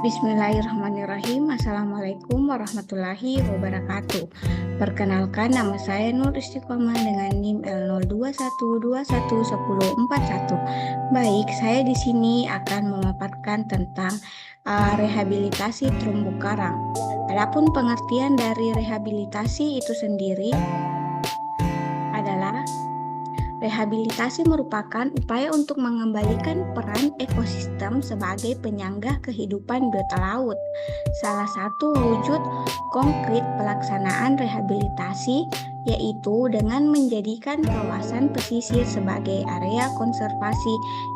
Bismillahirrahmanirrahim. Assalamualaikum warahmatullahi wabarakatuh. Perkenalkan, nama saya Nur Istiqomah dengan NIM L0212111041. Baik, saya di sini akan memaparkan tentang rehabilitasi terumbu karang. Adapun pengertian dari rehabilitasi itu sendiri adalah rehabilitasi merupakan upaya untuk mengembalikan peran ekosistem sebagai penyangga kehidupan biota laut. Salah satu wujud konkret pelaksanaan rehabilitasi yaitu dengan menjadikan kawasan pesisir sebagai area konservasi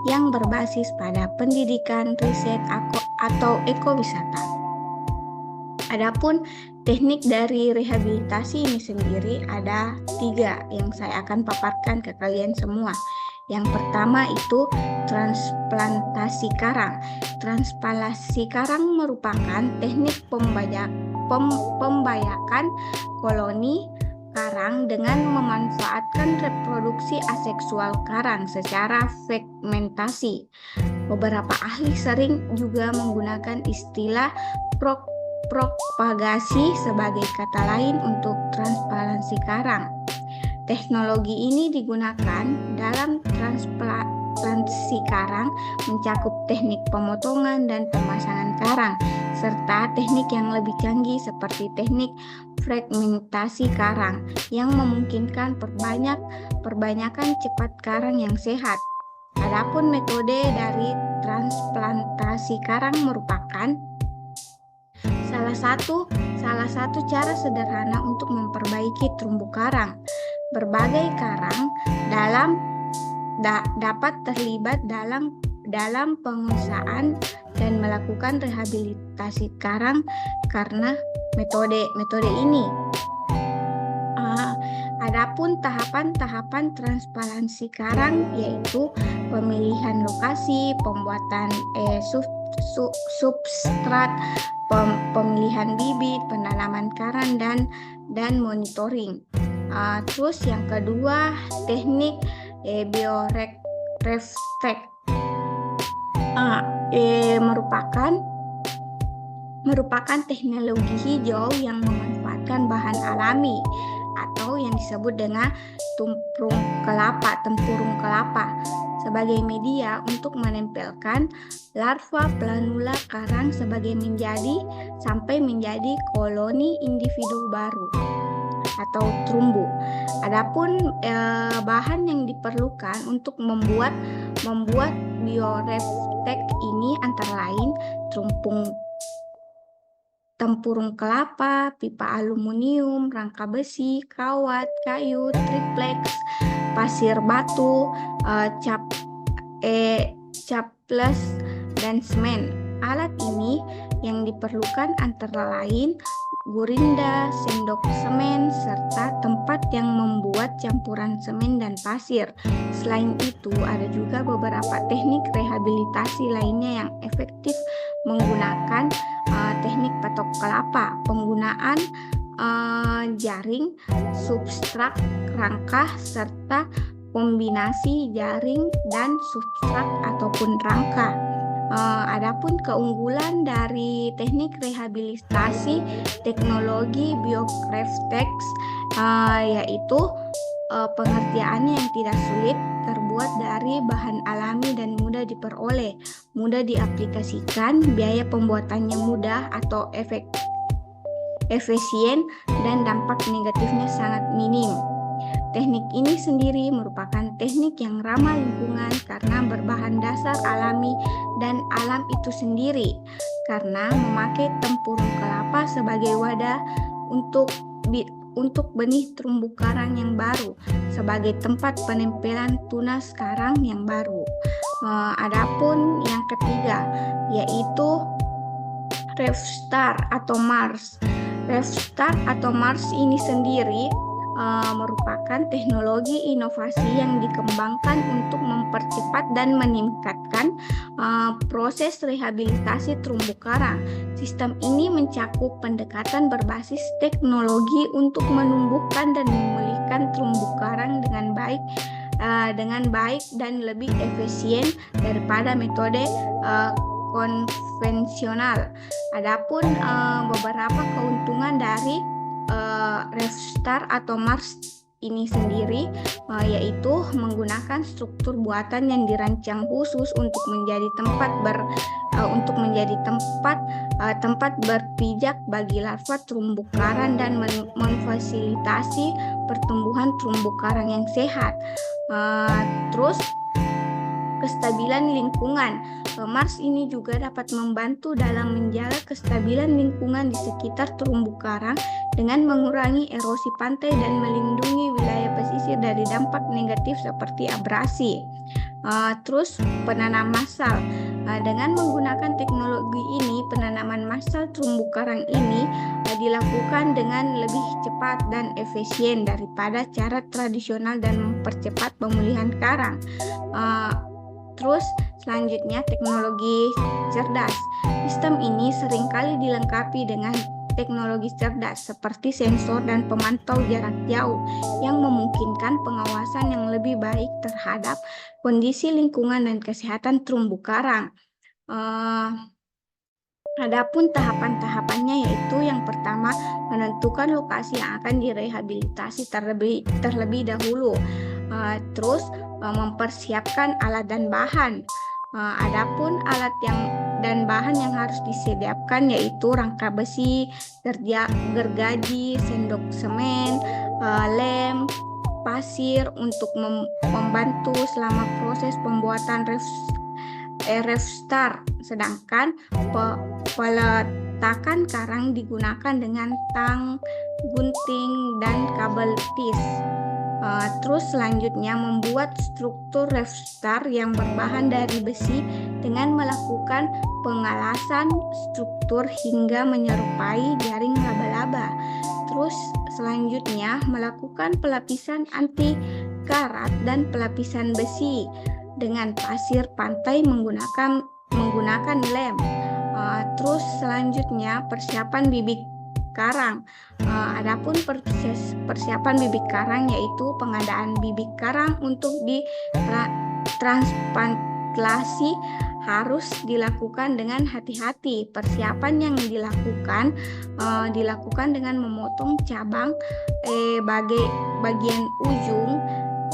yang berbasis pada pendidikan, riset, atau ekowisata. Adapun teknik dari rehabilitasi ini sendiri ada 3 yang saya akan paparkan ke kalian semua. Yang pertama itu transplantasi karang. Transplantasi karang merupakan teknik pembayakan koloni karang dengan memanfaatkan reproduksi aseksual karang secara fragmentasi. Beberapa ahli sering juga menggunakan istilah propagasi sebagai kata lain untuk transplantasi karang. Teknologi ini digunakan dalam transplantasi karang mencakup teknik pemotongan dan pemasangan karang, serta teknik yang lebih canggih seperti teknik fragmentasi karang yang memungkinkan perbanyakan cepat karang yang sehat. Adapun metode dari transplantasi karang merupakan salah satu cara sederhana untuk memperbaiki terumbu karang. Berbagai karang dapat terlibat dalam pengusahaan dan melakukan rehabilitasi karang karena metode ini. Adapun tahapan-tahapan transplantasi karang yaitu pemilihan lokasi, pembuatan substrat, pemilihan bibit, penanaman karang dan monitoring. Terus yang kedua teknik biorefleks merupakan teknologi hijau yang memanfaatkan bahan alami atau yang disebut dengan tempurung kelapa sebagai media untuk menempelkan larva planula karang sampai menjadi koloni individu baru atau terumbu. Adapun bahan yang diperlukan untuk membuat biorefleks ini antara lain tempurung kelapa, pipa aluminium, rangka besi, kawat, kayu, triplex, pasir batu, caples, dan semen. Alat ini yang diperlukan antara lain gurinda, sendok semen, serta tempat yang membuat campuran semen dan pasir. Selain itu, ada juga beberapa teknik rehabilitasi lainnya yang efektif menggunakan teknik patok kelapa, penggunaan jaring, substrat, rangka, serta kombinasi jaring dan substrat ataupun rangka. Adapun keunggulan dari teknik rehabilitasi teknologi biorefleks yaitu pengerjaannya yang tidak sulit, terbuat dari bahan alami dan mudah diperoleh, mudah diaplikasikan, biaya pembuatannya mudah atau efisien, dan dampak negatifnya sangat minim. Teknik ini sendiri merupakan teknik yang ramah lingkungan karena berbahan dasar alami dan alam itu sendiri, karena memakai tempurung kelapa sebagai wadah untuk benih terumbu karang yang baru sebagai tempat penempelan tunas karang yang baru. Adapun yang ketiga yaitu RefStar atau Mars. RefStar atau Mars ini sendiri merupakan teknologi inovasi yang dikembangkan untuk mempercepat dan meningkatkan proses rehabilitasi terumbu karang. Sistem ini mencakup pendekatan berbasis teknologi untuk menumbuhkan dan memulihkan terumbu karang dengan baik dan lebih efisien daripada metode konvensional. Adapun beberapa keuntungan dari RefStar atau Mars ini sendiri yaitu menggunakan struktur buatan yang dirancang khusus untuk menjadi tempat berpijak bagi larva terumbu karang dan memfasilitasi pertumbuhan terumbu karang yang sehat. Terus kestabilan lingkungan. Mars ini juga dapat membantu dalam menjaga kestabilan lingkungan di sekitar terumbu karang dengan mengurangi erosi pantai dan melindungi wilayah pesisir dari dampak negatif seperti abrasi. Terus penanam massal. Dengan menggunakan teknologi ini, penanaman massal terumbu karang ini dilakukan dengan lebih cepat dan efisien daripada cara tradisional dan mempercepat pemulihan karang. Terus selanjutnya teknologi cerdas. Sistem ini seringkali dilengkapi dengan teknologi cerdas seperti sensor dan pemantau jarak jauh yang memungkinkan pengawasan yang lebih baik terhadap kondisi lingkungan dan kesehatan terumbu karang. Adapun tahapan-tahapannya yaitu yang pertama menentukan lokasi yang akan direhabilitasi terlebih dahulu. Terus mempersiapkan alat dan bahan. Adapun alat dan bahan yang harus disediakan yaitu rangka besi, gergaji, sendok semen, lem, pasir untuk membantu selama proses pembuatan RefStar. Sedangkan peletakan karang digunakan dengan tang, gunting, dan kabel tis. Terus selanjutnya membuat struktur RefStar yang berbahan dari besi dengan melakukan pengalasan struktur hingga menyerupai jaring laba-laba. Terus selanjutnya melakukan pelapisan anti karat dan pelapisan besi dengan pasir pantai menggunakan lem. Terus selanjutnya persiapan bibit karang. Adapun persiapan bibit karang yaitu pengadaan bibit karang untuk ditransplantasi harus dilakukan dengan hati-hati. Persiapan yang dilakukan dengan memotong cabang bagian ujung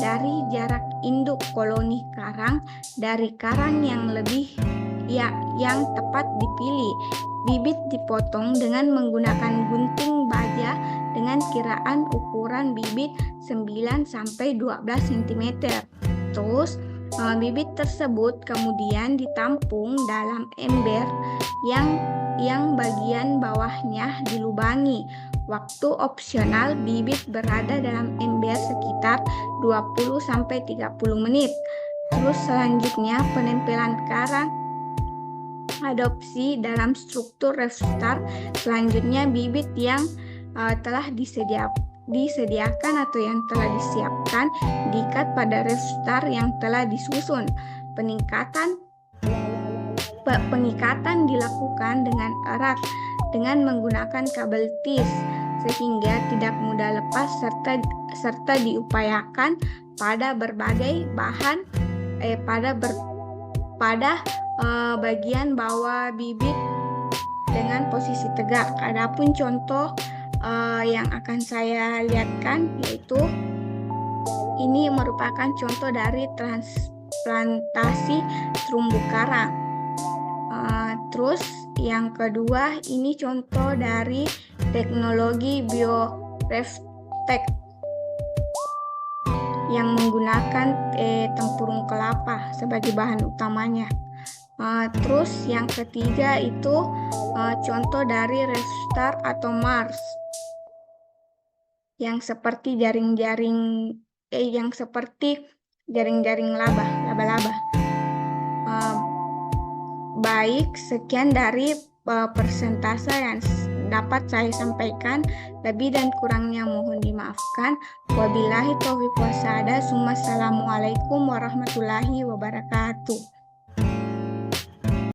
dari jarak induk koloni karang dari karang yang tepat dipilih. Bibit dipotong dengan menggunakan gunting baja dengan kiraan ukuran bibit 9-12 cm. Terus bibit tersebut kemudian ditampung dalam ember yang bagian bawahnya dilubangi. Waktu opsional bibit berada dalam ember sekitar 20-30 menit. Terus selanjutnya penempelan karang adopsi dalam struktur RefStar. Selanjutnya bibit yang telah disediakan atau yang telah disiapkan diikat pada RefStar yang telah disusun. Pengikatan dilakukan dengan erat dengan menggunakan kabel tis sehingga tidak mudah lepas serta diupayakan pada berbagai bahan pada bagian bawah bibit dengan posisi tegak. Adapun contoh yang akan saya lihatkan yaitu ini merupakan contoh dari transplantasi terumbu karang. Terus yang kedua ini contoh dari teknologi BioRefTech yang menggunakan tempurung kelapa sebagai bahan utamanya. Terus yang ketiga itu contoh dari RefStar atau Mars yang seperti jaring-jaring laba-laba. Baik, sekian dari persentase yang dapat saya sampaikan. Lebih dan kurangnya mohon dimaafkan. Wabillahi taufiq wasada. Assalamualaikum warahmatullahi wabarakatuh.